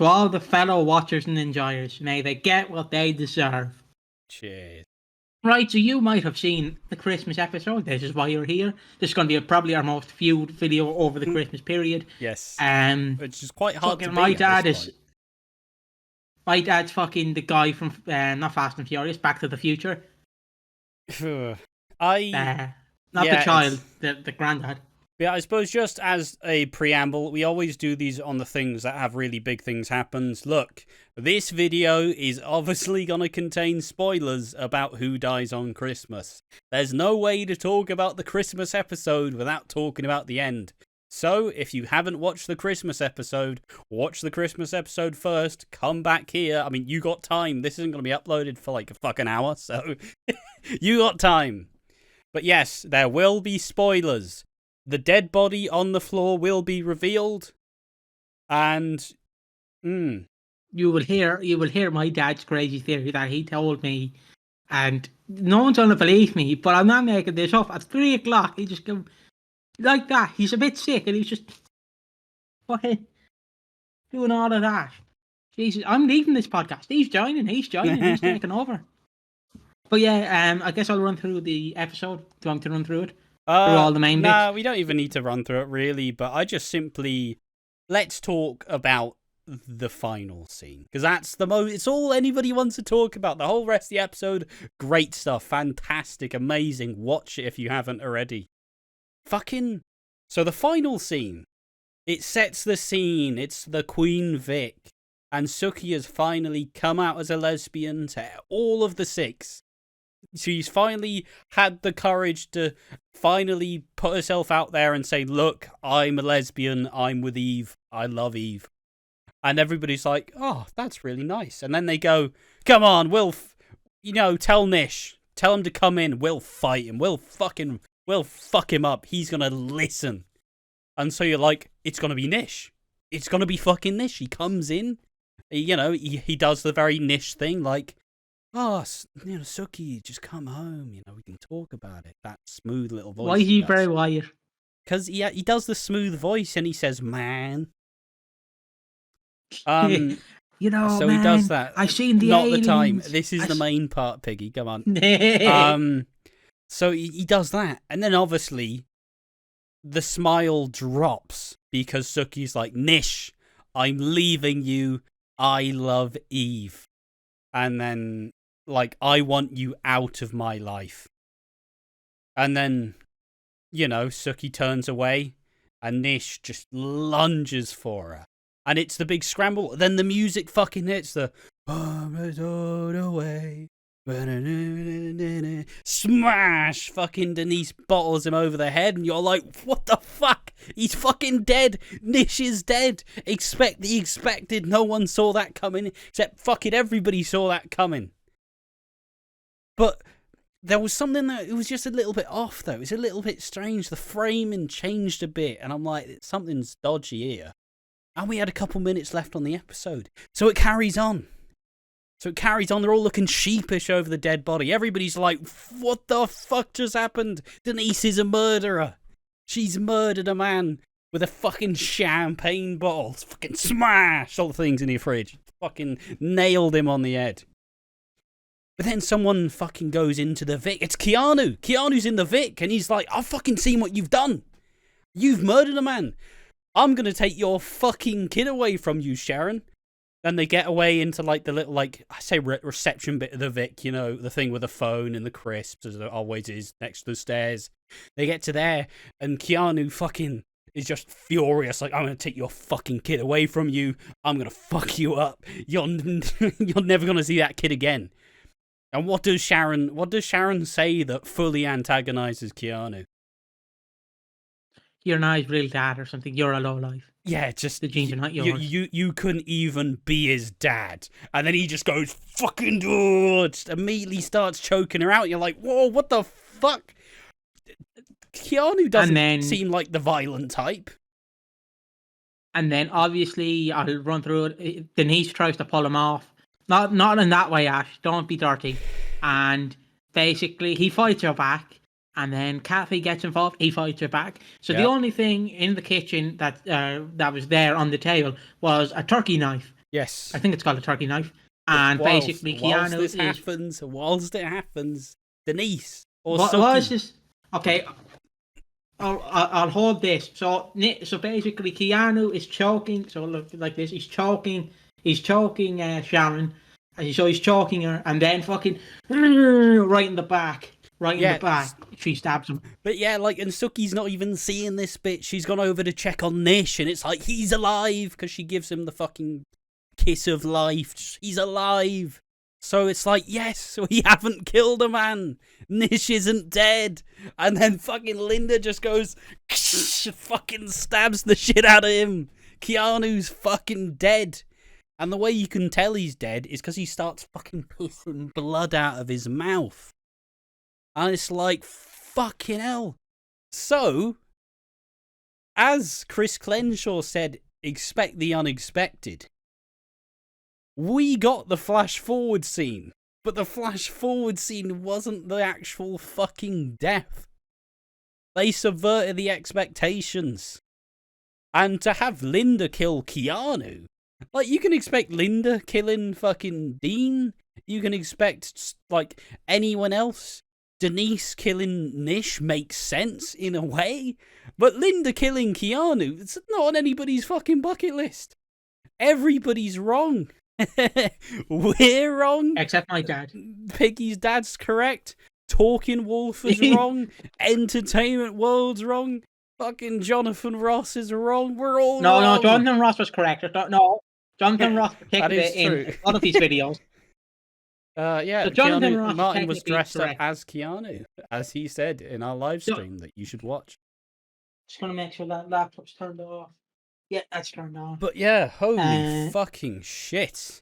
To all the fellow watchers and enjoyers, may they get what they deserve. Cheers. Right, so you might have seen the Christmas episode. This is why you're here. This is going to be probably our most viewed video over the Christmas period. Yes. Which is quite hard to beat. My dad's fucking the guy from not Fast and Furious, Back to the Future. The child, the granddad. Yeah, I suppose just as a preamble, we always do these on the things that have really big things happen. Look, this video is obviously going to contain spoilers about who dies on Christmas. There's no way to talk about the Christmas episode without talking about the end. So, if you haven't watched the Christmas episode, watch the Christmas episode first, come back here. I mean, you got time. This isn't going to be uploaded for like a fucking hour, so you got time. But yes, there will be spoilers. The dead body on the floor will be revealed, and you will hear my dad's crazy theory that he told me, and no one's gonna believe me, but I'm not making this up. At 3 o'clock, he just go like that. He's a bit sick, and he's just fucking doing all of that. Jesus, I'm leaving this podcast. He's joining. He's taking over. But yeah, I guess I'll run through the episode. Do you want me to run through it? All the main bits? No, we don't even need to run through it, really, but I just simply... Let's talk about the final scene, because that's the most... It's all anybody wants to talk about. The whole rest of the episode, great stuff, fantastic, amazing. Watch it if you haven't already. So the final scene, it sets the scene. It's the Queen Vic, and Suki has finally come out as a lesbian to all of the 6. She's finally had the courage to finally put herself out there and say, look, I'm a lesbian, I'm with Eve, I love Eve. And everybody's like, oh, that's really nice. And then they go, come on, tell Nish, tell him to come in, we'll fight him, we'll fuck him up, he's gonna listen. And so you're like, it's gonna be Nish. It's gonna be fucking Nish. He comes in, he does the very Nish thing, like, oh, Suki, just come home. We can talk about it. That smooth little voice. Why is he very wired? Because he does the smooth voice and he says, man. So man, he does that. I've seen the Not aliens. the time. This is the main part, Piggy. Come on. So he does that. And then obviously the smile drops because Suki's like, Nish, I'm leaving you. I love Eve. And then, I want you out of my life. And then, Suki turns away, and Nish just lunges for her. And it's the big scramble. Then the music fucking hits the... away. Smash! Fucking Denise bottles him over the head, and you're like, what the fuck? He's fucking dead. Nish is dead. Expect the expected. No one saw that coming, except fucking everybody saw that coming. But there was something that it was just a little bit off, though. It was a little bit strange. The framing changed a bit, and I'm like, something's dodgy here. And we had a couple minutes left on the episode, so it carries on. They're all looking sheepish over the dead body. Everybody's like, what the fuck just happened? Denise is a murderer. She's murdered a man with a fucking champagne bottle. Fucking smash all the things in your fridge. Fucking nailed him on the head. But then someone fucking goes into the Vic. It's Keanu. Keanu's in the Vic, and he's like, I've fucking seen what you've done. You've murdered a man. I'm going to take your fucking kid away from you, Sharon. Then they get away into, the little, reception bit of the Vic, the thing with the phone and the crisps, as it always is, next to the stairs. They get to there, and Keanu fucking is just furious, like, I'm going to take your fucking kid away from you. I'm going to fuck you up. You're never going to see that kid again. And what does Sharon say that fully antagonizes Keanu? You're not his real dad or something. You're a lowlife. Yeah, just the genes are not yours. You couldn't even be his dad, and then he just goes fucking just immediately starts choking her out. You're like, whoa, what the fuck? Keanu doesn't seem like the violent type. And then obviously I'll run through it. Denise tries to pull him off. Not in that way, Ash. Don't be dirty. And basically he fights her back. And then Kathy gets involved. He fights her back. So the only thing in the kitchen that was there on the table was a turkey knife. Yes. I think it's called a turkey knife. And basically, whilst Keanu whilst it happens, Denise or what is Suki. this? Okay, I'll hold this. So basically, Keanu is choking. So look like this. He's choking Sharon. And so he's choking her, and then fucking right in the back. She stabs him. But yeah, like, and Suki's not even seeing this bit. She's gone over to check on Nish, and it's like, he's alive, because she gives him the fucking kiss of life. He's alive. So it's like, yes, we haven't killed a man. Nish isn't dead. And then fucking Linda just goes, fucking stabs the shit out of him. Keanu's fucking dead. And the way you can tell he's dead is because he starts fucking pissing blood out of his mouth. And it's like, fucking hell. So, as Chris Clenshaw said, expect the unexpected. We got the flash forward scene, but the flash forward scene wasn't the actual fucking death. They subverted the expectations. And to have Linda kill Keanu, like, you can expect Linda killing fucking Dean. You can expect, like, anyone else. Denise killing Nish makes sense in a way. But Linda killing Keanu, it's not on anybody's fucking bucket list. Everybody's wrong. We're wrong. Except my dad. Piggy's dad's correct. Talking Wolf is wrong. Entertainment World's wrong. Fucking Jonathan Ross is wrong. We're all wrong. No, Jonathan Ross was correct. No, Jonathan Ross protected it in a lot of these videos. Yeah, so Jonathan Ross Martin was dressed up as Keanu, as he said in our live stream that you should watch. Just gonna make sure that laptop's turned off. Yeah, that's turned on. But yeah, holy fucking shit.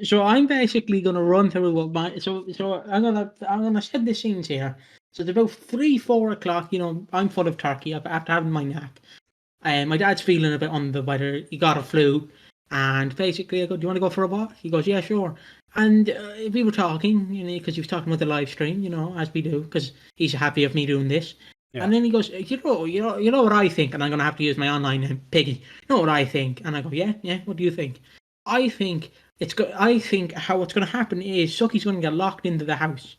So I'm basically gonna run through what my so I'm gonna set the scenes here. So it's about 3-4 o'clock. You know, I'm full of turkey after having my nap. My dad's feeling a bit under the weather. He got a flu, and basically I go, "Do you want to go for a walk?" He goes, "Yeah, sure." And we were talking, you know, because he was talking about the live stream, you know, as we do, because he's happy of me doing this. Yeah. And then he goes, you know what I think, and I'm gonna have to use my online name, Piggy. You know what I think? And I go, yeah. What do you think? I think how what's gonna happen is Suki's gonna get locked into the house,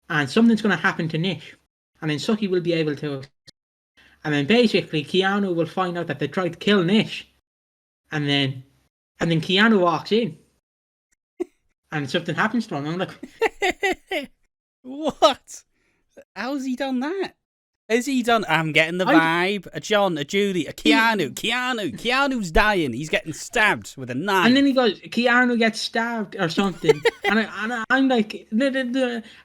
and something's gonna happen to Nish, and then Suki will be able to, and then basically Keanu will find out that they tried to kill Nish, and then Keanu walks in. And something happens to him. I'm like, what? How's he done that? Has he done, I'm getting the vibe, a John, a Julie, a Keanu's dying, he's getting stabbed with a knife. And then he goes, Keanu gets stabbed or something. and I'm like,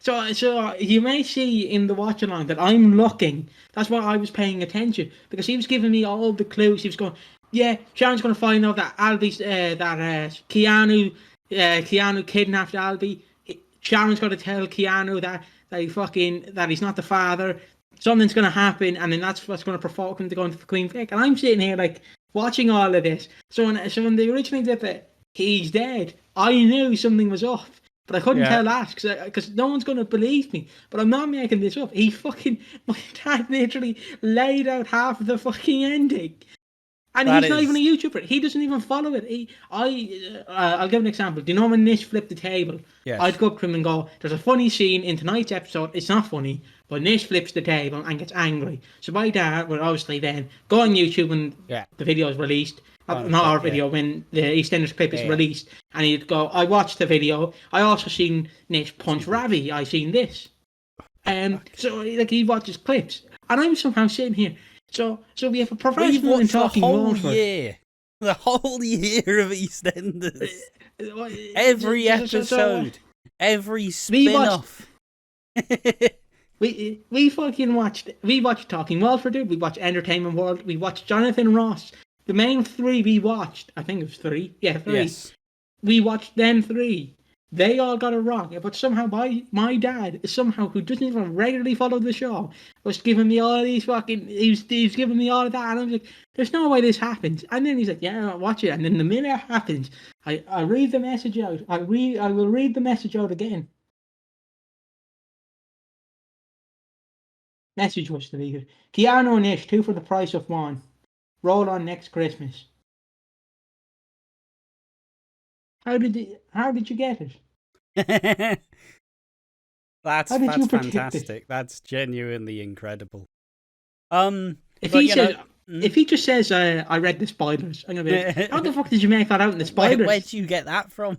so you may see in the watch along that I'm looking. That's why I was paying attention, because he was giving me all the clues. He was going, yeah, Sharon's going to find out that Albie's, Keanu kidnapped Albie. Sharon's got to tell Keanu that he's not the father. Something's going to happen, and then that's what's going to provoke him to go into the Queen Vic. And I'm sitting here like watching all of this. So when they originally did that, he's dead, I knew something was off, but I couldn't tell that because no one's going to believe me. But I'm not making this up. My dad literally laid out half of the fucking ending. And he's not even a YouTuber. He doesn't even follow it. I'll give an example. Do you know when Nish flipped the table? Yes. I'd go up to him and go, there's a funny scene in tonight's episode. It's not funny, but Nish flips the table and gets angry. So my dad would obviously then go on YouTube when the video is released. Not our video, when the EastEnders clip is released. And he'd go, I watched the video. I also seen Nish punch Ravi. I seen this. So like he watches clips. And I'm somehow sitting here. So we have a professional in talking Walford. The whole year of EastEnders. Every episode. Every spin-off. We fucking watched. We watched Talking Walford, dude. We watched Entertainment World. We watched Jonathan Ross. The main three we watched. I think it was 3. Yeah, 3. Yes. We watched them 3. They all got it wrong, but somehow my dad, who doesn't even regularly follow the show, was giving me all these fucking. He was giving me all of that, and I was like, "There's no way this happens." And then he's like, "Yeah, I'll watch it." And then the minute it happens, I read the message out. I will read the message out again. Message was deleted. Keanu and Nish, 2 for the price of 1. Roll on next Christmas. How did you get it? That's How did you predict fantastic. it? That's genuinely incredible. If but, he you know, says, if he just says, "I read the spoilers," I'm gonna be like, "How the fuck did you make that out in the spoilers?" where'd you get that from?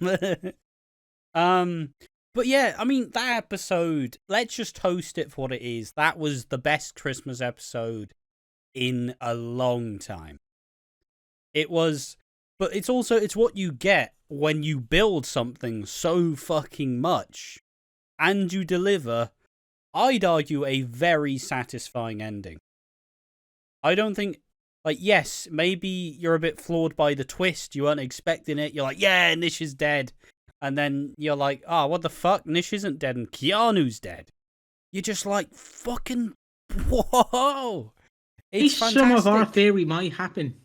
But yeah, I mean, that episode, let's just toast it for what it is. That was the best Christmas episode in a long time. It was, but it's also, it's what you get when you build something so fucking much and you deliver, I'd argue, a very satisfying ending. I don't think, like, yes, maybe you're a bit flawed by the twist. You weren't expecting it. You're like, yeah, Nish is dead. And then you're like, oh, what the fuck? Nish isn't dead and Keanu's dead. You're just like, fucking, whoa. It's fantastic. Some of our theory might happen.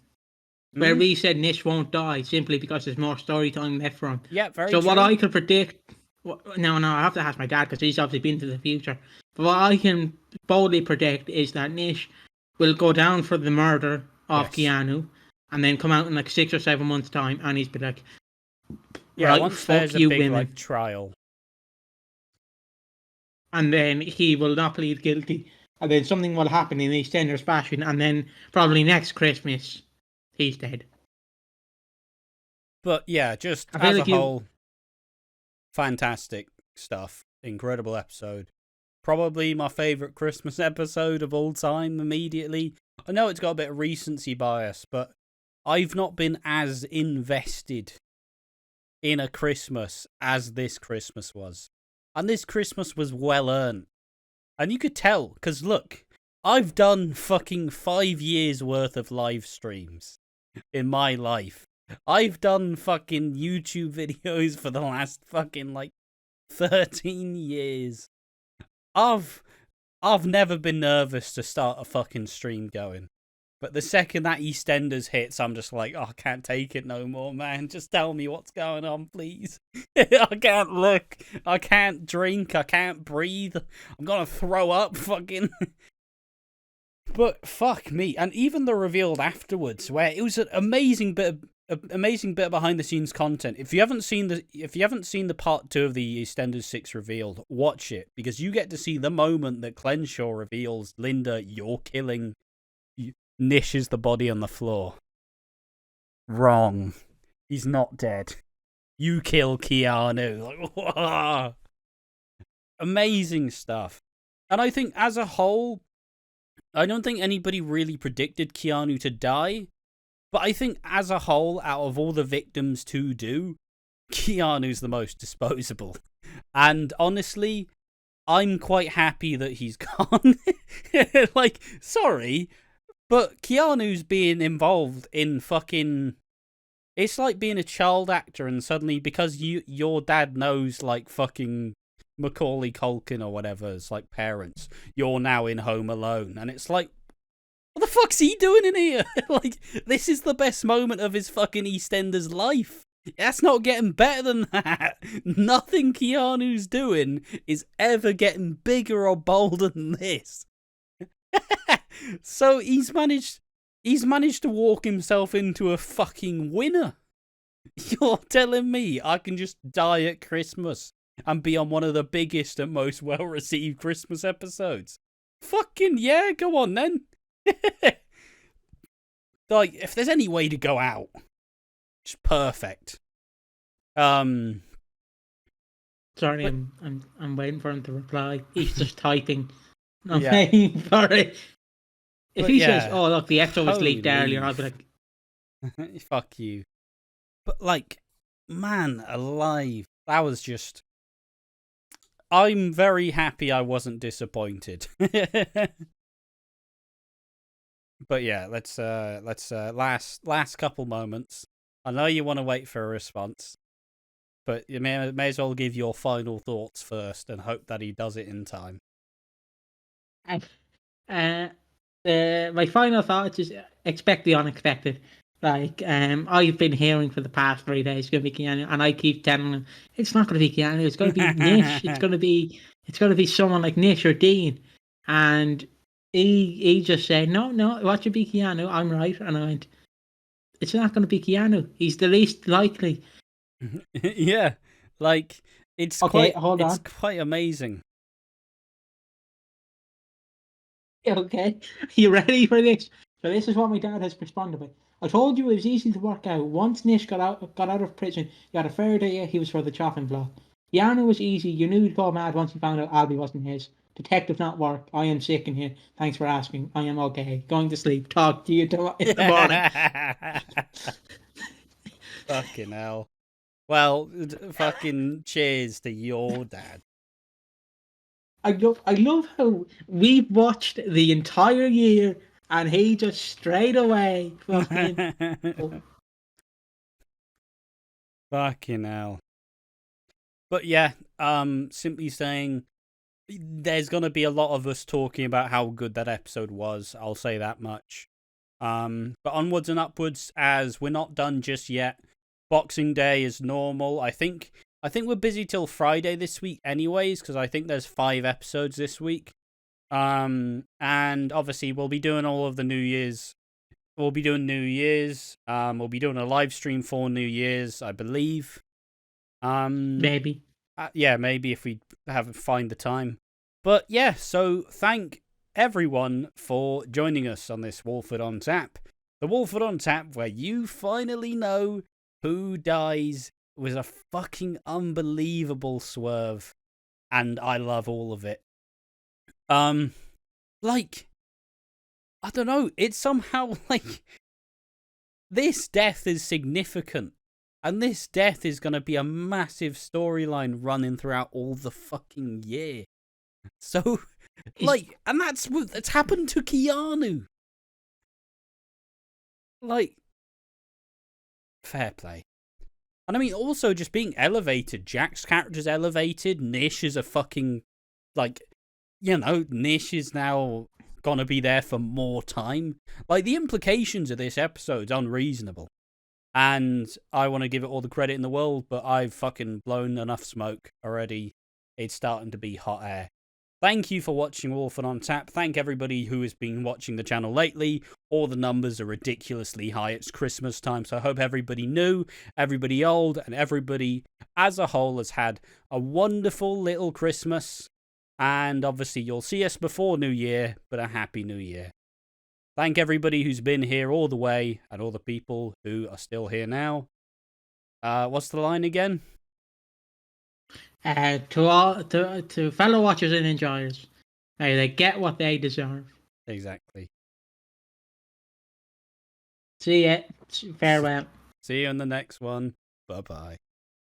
Where we said Nish won't die simply because there's more story time left for him. Yeah, very So true. what I could predict... No, I have to ask my dad because he's obviously been to the future. But what I can boldly predict is that Nish will go down for the murder of Keanu and then come out in like 6 or 7 months' time and he's be like... Yeah, right, once fuck there's you, a big women. like trial. And then he will not plead guilty. And then something will happen in EastEnders fashion. And then probably next Christmas, he's dead. But yeah, just as a whole, fantastic stuff. Incredible episode. Probably my favourite Christmas episode of all time immediately. I know it's got a bit of recency bias, but I've not been as invested in a Christmas as this Christmas was. And this Christmas was well earned. And you could tell, because look, I've done fucking 5 years worth of live streams in my life. I've done fucking YouTube videos for the last fucking like 13 years. I've never been nervous to start a fucking stream going. But the second that EastEnders hits, I'm just like, oh, I can't take it no more, man. Just tell me what's going on, please. I can't look. I can't drink. I can't breathe. I'm gonna throw up, fucking. But fuck me. And even the reveal afterwards, where it was an amazing bit of behind the scenes content. If you haven't seen the part 2 of the EastEnders 6 revealed, watch it, because you get to see the moment that Clenshaw reveals, Linda, you're killing. Nish is the body on the floor. Wrong. He's not dead. You kill Keanu. Like, amazing stuff. And I think as a whole, I don't think anybody really predicted Keanu to die. But I think as a whole, out of all the victims to do, Keanu's the most disposable. And honestly, I'm quite happy that he's gone. Like, sorry, but Keanu's being involved in fucking... It's like being a child actor and suddenly, because your dad knows, like, fucking Macaulay Culkin or whatever, as, like, parents, you're now in Home Alone. And it's like, what the fuck's he doing in here? Like, this is the best moment of his fucking EastEnders life. That's not getting better than that. Nothing Keanu's doing is ever getting bigger or bolder than this. So he's managed to walk himself into a fucking winner. You're telling me I can just die at Christmas and be on one of the biggest and most well-received Christmas episodes? Fucking yeah, go on then. Like, if there's any way to go out, it's perfect. Sorry, I'm waiting for him to reply. He's just typing. I'm waiting for it. If he says, "Oh look, the episode was leaked earlier," I'll be like, "Fuck you." But like, man alive, that was just. I'm very happy I wasn't disappointed. But yeah, let's last couple moments. I know you want to wait for a response, but you may as well give your final thoughts first and hope that he does it in time. My final thoughts is expect the unexpected. Like, I've been hearing for the past 3 days it's gonna be Keanu, and I keep telling him it's not gonna be Keanu, it's gonna be Nish, it's gonna be someone like Nish or Dean, and he just said no, what should be Keanu? I'm right, and I went, it's not gonna be Keanu. He's the least likely. Yeah, like it's Okay, quite hold it's on. quite amazing. Okay, you ready for this? So this is what my dad has responded with. I told you it was easy to work out. Once Nish got out of prison, you had a fair idea he was for the chopping block. Yana was easy. You knew he'd go mad once he found out Albie wasn't his. Detective not work. I am sick in here. Thanks for asking. I am okay. Going to sleep. Talk to you in the morning. Fucking hell. Well, fucking cheers to your dad. I love how we watched the entire year and he just straight away fucking. Fucking hell. But yeah, simply saying, there's gonna be a lot of us talking about how good that episode was. I'll say that much. But onwards and upwards, as we're not done just yet. Boxing Day is normal. I think we're busy till Friday this week, anyways, because I think there's 5 episodes this week. And obviously we'll be doing all of the New Year's. We'll be doing New Year's. We'll be doing a live stream for New Year's, I believe. Maybe. Yeah, maybe if we find the time. But yeah, so thank everyone for joining us on this Walford on Tap. The Walford on Tap, where you finally know who dies, was a fucking unbelievable swerve, and I love all of it. Like, I don't know, it's somehow like this death is significant. And this death is going to be a massive storyline running throughout all the fucking year. So, like, and that's happened to Keanu. Like, fair play. And I mean, also just being elevated. Jack's character's elevated. Nish is a fucking, like, Nish is now gonna be there for more time. Like, the implications of this episode's unreasonable. And I want to give it all the credit in the world, but I've fucking blown enough smoke already. It's starting to be hot air. Thank you for watching Walford on Tap. Thank everybody who has been watching the channel lately. All the numbers are ridiculously high. It's Christmas time, so I hope everybody new, everybody old, and everybody as a whole has had a wonderful little Christmas. And obviously you'll see us before New Year, but a happy New Year. Thank everybody who's been here all the way, and all the people who are still here now. What's the line again? To fellow watchers and enjoyers, may they get what they deserve. Exactly. See ya. Farewell. See you on the next one. Bye-bye.